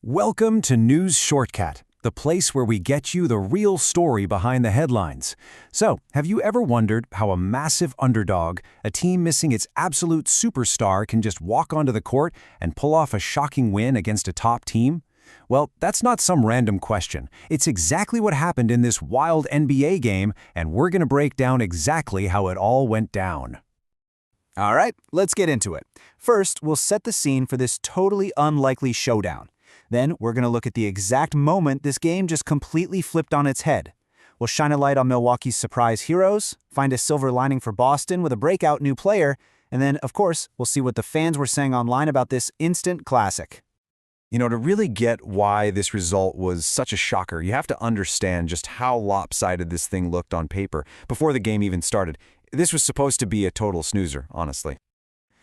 Welcome to News Shortcut, the place where we get you the real story behind the headlines. So, have you ever wondered how a massive underdog, a team missing its absolute superstar, can just walk onto the court and pull off a shocking win against a top team? Well, that's not some random question. It's exactly what happened in this wild NBA game, and we're going to break down exactly how it all went down. All right, let's get into it. First, we'll set the scene for this totally unlikely showdown. Then, we're going to look at the exact moment this game just completely flipped on its head. We'll shine a light on Milwaukee's surprise heroes, find a silver lining for Boston with a breakout new player, and then, of course, we'll see what the fans were saying online about this instant classic. To really get why this result was such a shocker, you have to understand just how lopsided this thing looked on paper before the game even started. This was supposed to be a total snoozer, honestly.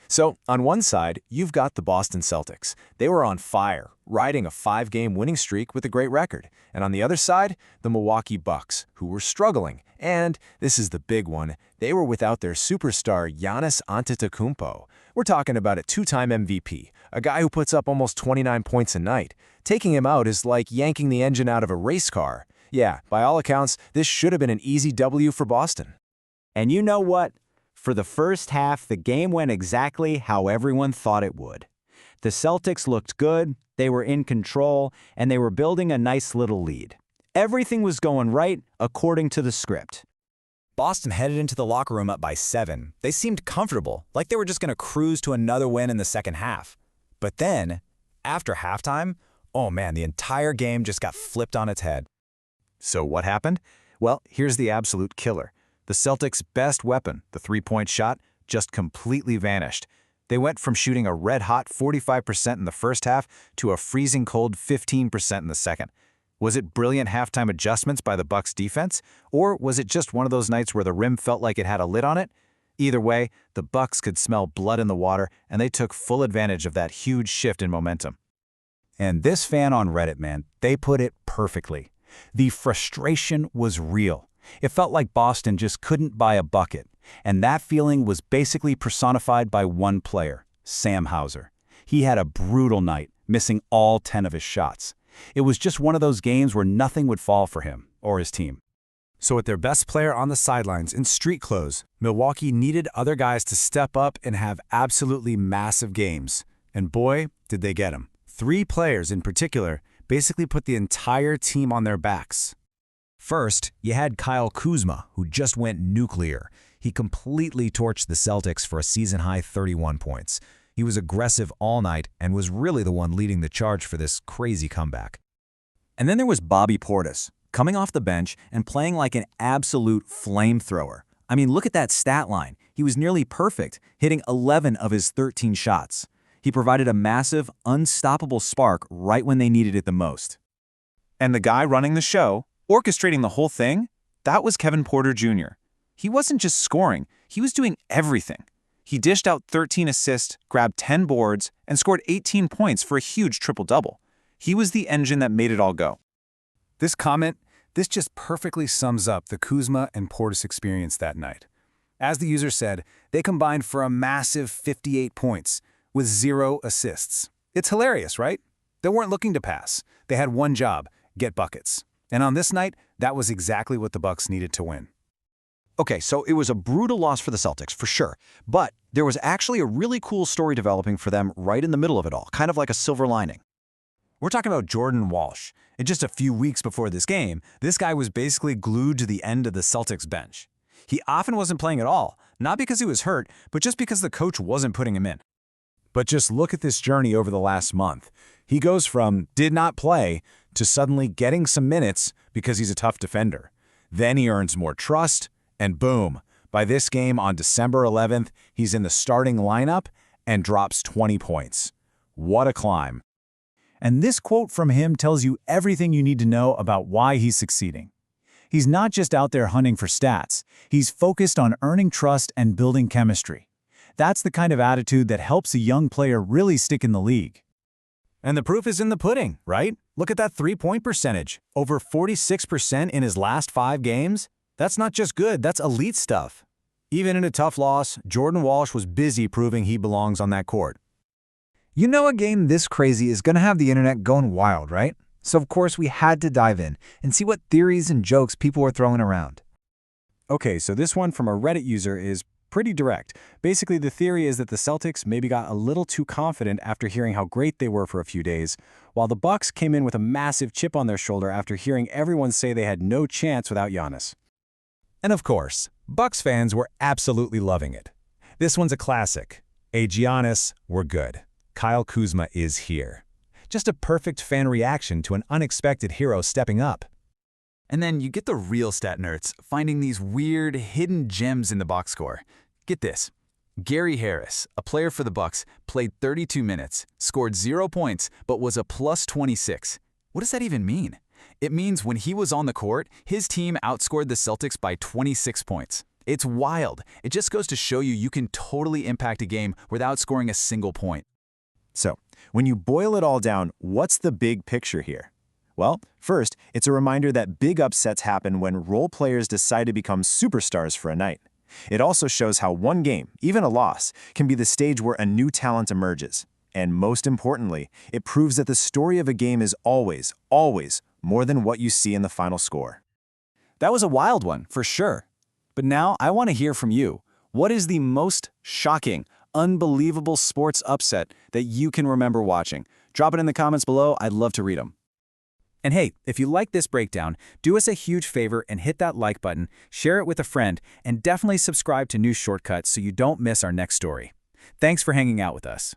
So, on one side, you've got the Boston Celtics. They were on fire, riding a 5-game winning streak with a great record. And on the other side, the Milwaukee Bucks, who were struggling. And, this is the big one, they were without their superstar Giannis Antetokounmpo. We're talking about a 2-time MVP, a guy who puts up almost 29 points a night. Taking him out is like yanking the engine out of a race car. Yeah, by all accounts, this should have been an easy W for Boston. And you know what? For the first half, the game went exactly how everyone thought it would. The Celtics looked good, they were in control, and they were building a nice little lead. Everything was going right according to the script. Boston headed into the locker room up by 7. They seemed comfortable, like they were just going to cruise to another win in the second half. But then, after halftime, oh man, the entire game just got flipped on its head. So what happened? Well, here's the absolute killer. The Celtics' best weapon, the three-point shot, just completely vanished. They went from shooting a red-hot 45% in the first half to a freezing cold 15% in the second. Was it brilliant halftime adjustments by the Bucks defense, or was it just one of those nights where the rim felt like it had a lid on it? Either way, the Bucks could smell blood in the water, and they took full advantage of that huge shift in momentum. And this fan on Reddit, man, they put it perfectly. The frustration was real. It felt like Boston just couldn't buy a bucket, and that feeling was basically personified by one player, Sam Hauser. He had a brutal night, missing all 10 of his shots. It was just one of those games where nothing would fall for him or his team. So with their best player on the sidelines in street clothes, Milwaukee needed other guys to step up and have absolutely massive games. And boy, did they get them. 3 players in particular basically put the entire team on their backs. First, you had Kyle Kuzma, who just went nuclear. He completely torched the Celtics for a season-high 31 points. He was aggressive all night and was really the one leading the charge for this crazy comeback. And then there was Bobby Portis, coming off the bench and playing like an absolute flamethrower. I mean, look at that stat line. He was nearly perfect, hitting 11 of his 13 shots. He provided a massive, unstoppable spark right when they needed it the most. And the guy running the show, orchestrating the whole thing, that was Kevin Porter Jr. He wasn't just scoring, he was doing everything. He dished out 13 assists, grabbed 10 boards, and scored 18 points for a huge triple-double. He was the engine that made it all go. This just perfectly sums up the Kuzma and Portis experience that night. As the user said, they combined for a massive 58 points, with 0 assists. It's hilarious, right? They weren't looking to pass. They had one job, get buckets. And on this night, that was exactly what the Bucks needed to win. Okay, so it was a brutal loss for the Celtics, for sure. But there was actually a really cool story developing for them right in the middle of it all, kind of like a silver lining. We're talking about Jordan Walsh. In just a few weeks before this game, this guy was basically glued to the end of the Celtics bench. He often wasn't playing at all, not because he was hurt, but just because the coach wasn't putting him in. But just look at this journey over the last month. He goes from did not play to suddenly getting some minutes because he's a tough defender. Then he earns more trust, and boom, by this game on December 11th, he's in the starting lineup and drops 20 points. What a climb. And this quote from him tells you everything you need to know about why he's succeeding. He's not just out there hunting for stats. He's focused on earning trust and building chemistry. That's the kind of attitude that helps a young player really stick in the league. And the proof is in the pudding, right? Look at that three-point percentage. Over 46% in his last 5 games. That's not just good, that's elite stuff. Even in a tough loss, Jordan Walsh was busy proving he belongs on that court. You know a game this crazy is going to have the internet going wild, right? So of course we had to dive in and see what theories and jokes people were throwing around. Okay, so this one from a Reddit user is pretty direct. Basically, the theory is that the Celtics maybe got a little too confident after hearing how great they were for a few days, while the Bucks came in with a massive chip on their shoulder after hearing everyone say they had no chance without Giannis. And of course, Bucks fans were absolutely loving it. This one's a classic. Hey Giannis, we're good. Kyle Kuzma is here. Just a perfect fan reaction to an unexpected hero stepping up. And then you get the real stat nerds finding these weird, hidden gems in the box score. Get this. Gary Harris, a player for the Bucks, played 32 minutes, scored 0 points, but was a plus 26. What does that even mean? It means when he was on the court, his team outscored the Celtics by 26 points. It's wild. It just goes to show you can totally impact a game without scoring a single point. So, when you boil it all down, what's the big picture here? Well, first, it's a reminder that big upsets happen when role players decide to become superstars for a night. It also shows how one game, even a loss, can be the stage where a new talent emerges. And most importantly, it proves that the story of a game is always, always more than what you see in the final score. That was a wild one, for sure. But now I want to hear from you. What is the most shocking, unbelievable sports upset that you can remember watching? Drop it in the comments below. I'd love to read them. And hey, if you like this breakdown, do us a huge favor and hit that like button, share it with a friend, and definitely subscribe to News Shortcuts so you don't miss our next story. Thanks for hanging out with us.